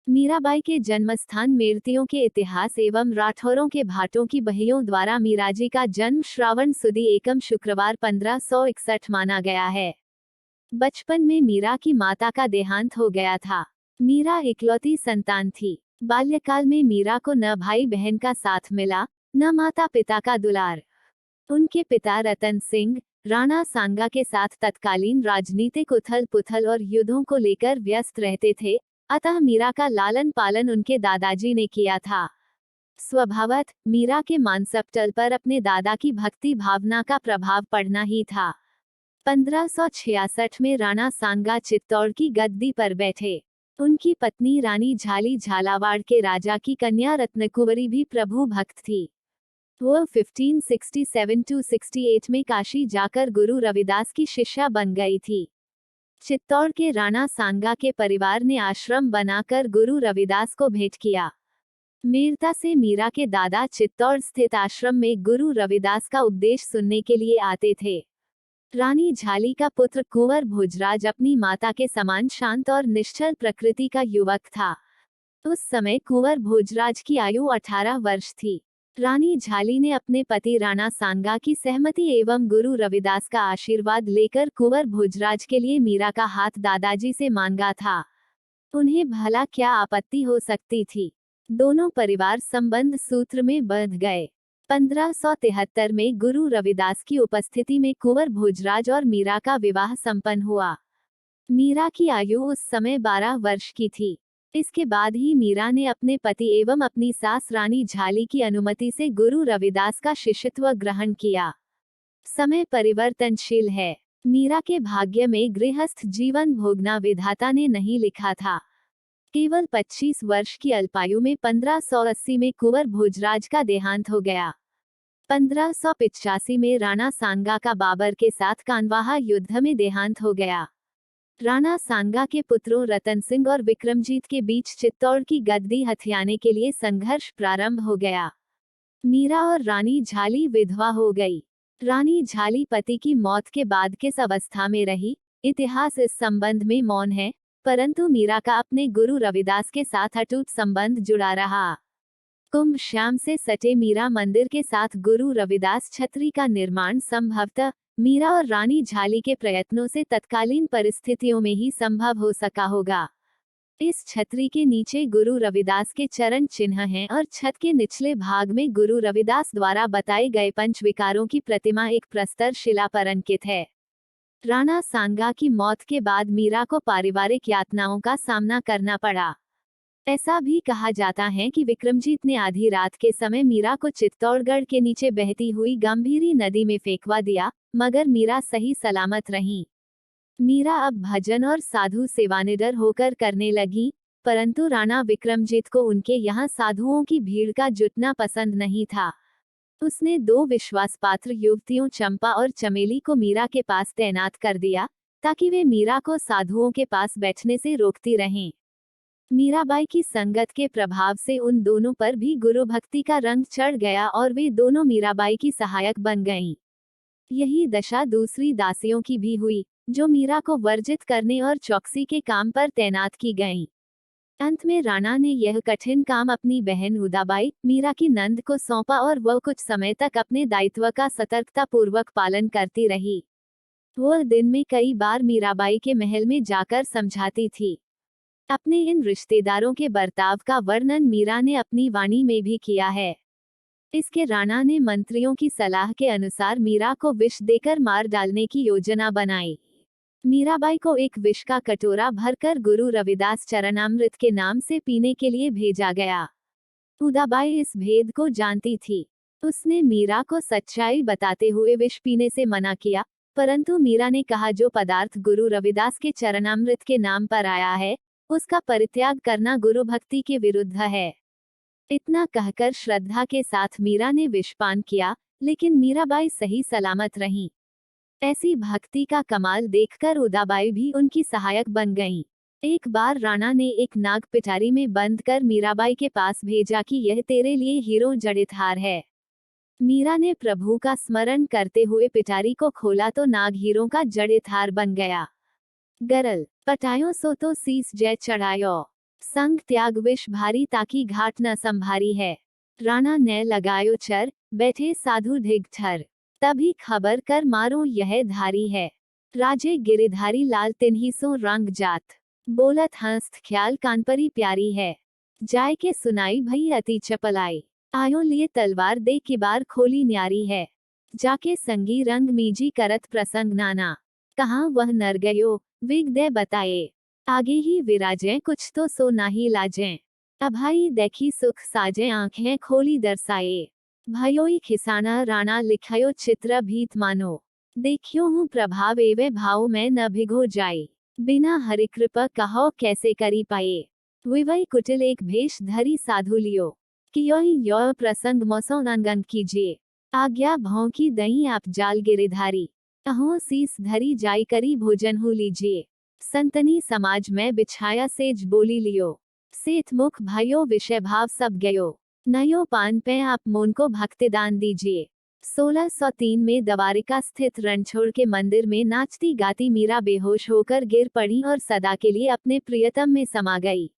मीराबाई के जन्मस्थान मेरतियों के इतिहास एवं राठौरों के भाटों की बहियों द्वारा मीराजी का जन्म श्रावण सुदी एकम शुक्रवार 1561 माना गया है। बचपन में मीरा की माता का देहांत हो गया था। मीरा इकलौती संतान थी। बाल्यकाल में मीरा को न भाई बहन का साथ मिला, न माता पिता का दुलार। उनके पिता रतन सिंह राणा सांगा के साथ तत्कालीन राजनीतिक उथल पुथल और युद्धों को लेकर व्यस्त रहते थे, अतः मीरा का लालन पालन उनके दादाजी ने किया था। स्वभावतः मीरा के मानसपटल पर अपने दादा की भक्ति भावना का प्रभाव पड़ना ही था। 1566 में राणा सांगा चित्तौड़ की गद्दी पर बैठे। उनकी पत्नी रानी झाली झालावाड़ के राजा की कन्या रत्नकुंवरी भी प्रभु भक्त थी। वो 1567-68 में काशी जाकर गुरु रविदास की शिष्या बन गई थी। चित्तौड़ के राणा सांगा के परिवार ने आश्रम बनाकर गुरु रविदास को भेंट किया। मेरता से मीरा के दादा चित्तौड़ स्थित आश्रम में गुरु रविदास का उपदेश सुनने के लिए आते थे। रानी झाली का पुत्र कुंवर भोजराज अपनी माता के समान शांत और निश्चल प्रकृति का युवक था। उस समय कुंवर भोजराज की आयु 18 वर्ष थी। रानी झाली ने अपने पति राणा सांगा की सहमति एवं गुरु रविदास का आशीर्वाद लेकर कुंवर भोजराज के लिए मीरा का हाथ दादाजी से मांगा था। उन्हें भला क्या आपत्ति हो सकती थी। दोनों परिवार संबंध सूत्र में बंध गए। 1573 में गुरु रविदास की उपस्थिति में कुंवर भोजराज और मीरा का विवाह संपन्न हुआ। मीरा की आयु उस समय 12 वर्ष की थी। इसके बाद ही मीरा ने अपने पति एवं अपनी सास रानी झाली की अनुमति से गुरु रविदास का शिष्यत्व ग्रहण किया। समय परिवर्तनशील है। मीरा के भाग्य में गृहस्थ जीवन भोगना विधाता ने नहीं लिखा था। केवल 25 वर्ष की अल्पायु में 1580 में कुंवर भोजराज का देहांत हो गया। 1585 में राणा सांगा का बाबर के साथ कानवाहा युद्ध में देहांत हो गया। राणा सांगा के पुत्रों रतन सिंह और विक्रमजीत के बीच चित्तौड़ की गद्दी हथियाने के लिए संघर्ष प्रारंभ हो गया। मीरा और रानी झाली विधवा हो गई। रानी झाली पति की मौत के बाद किस अवस्था में रही, इतिहास इस संबंध में मौन है, परंतु मीरा का अपने गुरु रविदास के साथ अटूट संबंध जुड़ा रहा। कुंभ श्याम से सटे मीरा मंदिर के साथ गुरु रविदास छतरी का निर्माण संभवतः मीरा और रानी झाली के प्रयत्नों से तत्कालीन परिस्थितियों में ही संभव हो सका होगा। इस छतरी के नीचे गुरु रविदास के चरण चिन्ह हैं और छत के निचले भाग में गुरु रविदास द्वारा बताए गए पंच विकारों की प्रतिमा एक प्रस्तर शिला पर अंकित है। राणा सांगा की मौत के बाद मीरा को पारिवारिक यातनाओं का सामना करना पड़ा। ऐसा भी कहा जाता है कि विक्रमजीत ने आधी रात के समय मीरा को चित्तौड़गढ़ के नीचे बहती हुई गंभीरी नदी में फेंकवा दिया, मगर मीरा सही सलामत रहीं। मीरा अब भजन और साधु सेवानिडर होकर करने लगी, परंतु राणा विक्रमजीत को उनके यहाँ साधुओं की भीड़ का जुटना पसंद नहीं था। उसने 2 विश्वासपात्र युवतियों चंपा और चमेली को मीरा के पास तैनात कर दिया, ताकि वे मीरा को साधुओं के पास बैठने से रोकती रहें। मीराबाई की संगत के प्रभाव से उन दोनों पर भी गुरु भक्ति का रंग चढ़ गया और वे दोनों मीराबाई की सहायक बन गईं। यही दशा दूसरी दासियों की भी हुई, जो मीरा को वर्जित करने और चौकसी के काम पर तैनात की गईं। अंत में राणा ने यह कठिन काम अपनी बहन उदाबाई, मीरा की नंद को सौंपा और वह कुछ समय तक अपने दायित्व का सतर्कतापूर्वक पालन करती रही। वह दिन में कई बार मीराबाई के महल में जाकर समझाती थी। अपने इन रिश्तेदारों के बर्ताव का वर्णन मीरा ने अपनी वाणी में भी किया है। इसके राणा ने मंत्रियों की सलाह के अनुसार मीरा को विष देकर मार डालने की योजना बनाई। मीराबाई को एक विष का कटोरा भरकर गुरु रविदास चरणामृत के नाम से पीने के लिए भेजा गया। उदाबाई इस भेद को जानती थी। उसने मीरा को सच्चाई बताते हुए विष पीने से मना किया, परंतु मीरा ने कहा जो पदार्थ गुरु रविदास के चरणामृत के नाम पर आया है, उसका परित्याग करना गुरु भक्ति के विरुद्ध है। इतना कहकर श्रद्धा के साथ मीरा ने विषपान किया, लेकिन मीराबाई सही सलामत रहीं। ऐसी भक्ति का कमाल देखकर उदाबाई भी उनकी सहायक बन गईं। एक बार राणा ने एक नाग पिटारी में बंद कर मीराबाई के पास भेजा कि यह तेरे लिए हीरो जड़ित हार है। मीरा ने प्रभु का स्मरण करते हुए पिटारी को खोला तो नाग हीरों का जड़ित हार बन गया। गरल पटायो सो तो सीस जय चढ़ायो। संग त्याग विष भारी ताकि घाट न संभारी है। राणा ने लगायो चर, बैठे साधु धिग ठर। तभी खबर कर मारो यह धारी है। राजे गिरिधारी लाल तिन्ही सो रंग जात। बोलत हंस्त ख्याल कानपरी प्यारी है। जाय के सुनाई भई अति चपलाई। आयो लिए तलवार दे की बार खोली न्यारी है। जाके संगी रंग मीजी करत प्रसंग नाना। कहाँ वह नर गयो, विग दे बताए। आगे ही विराजें कुछ तो सो नाही लाजें। अभाई देखी सुख साजे आंखें खोली दर्शाए। भयोई खिसाना राणा लिखयो चित्र भीत मानो। देखियो हूँ प्रभाव एवे भाव में न भिगो जाए। बिना हरिकृपा कहो कैसे करी पाए। विवई कुटिल एक भेष धरी साधु लियो। कियोई यो प्रसंग मोसो अंगन कीजिए। आज्ञा भौंकी दई आप जाल गिरिधारी। अहो सीस धरी जाई करी भोजन हो लीजिए। संतनी समाज में बिछाया सेज बोली लियो। सेठ मुख भाइयों विषय भाव सब गयो। नयो पान पे आप मोन को भक्तिदान दीजिए। 1603 में द्वारिका स्थित रणछोड़ के मंदिर में नाचती गाती मीरा बेहोश होकर गिर पड़ी और सदा के लिए अपने प्रियतम में समा गई।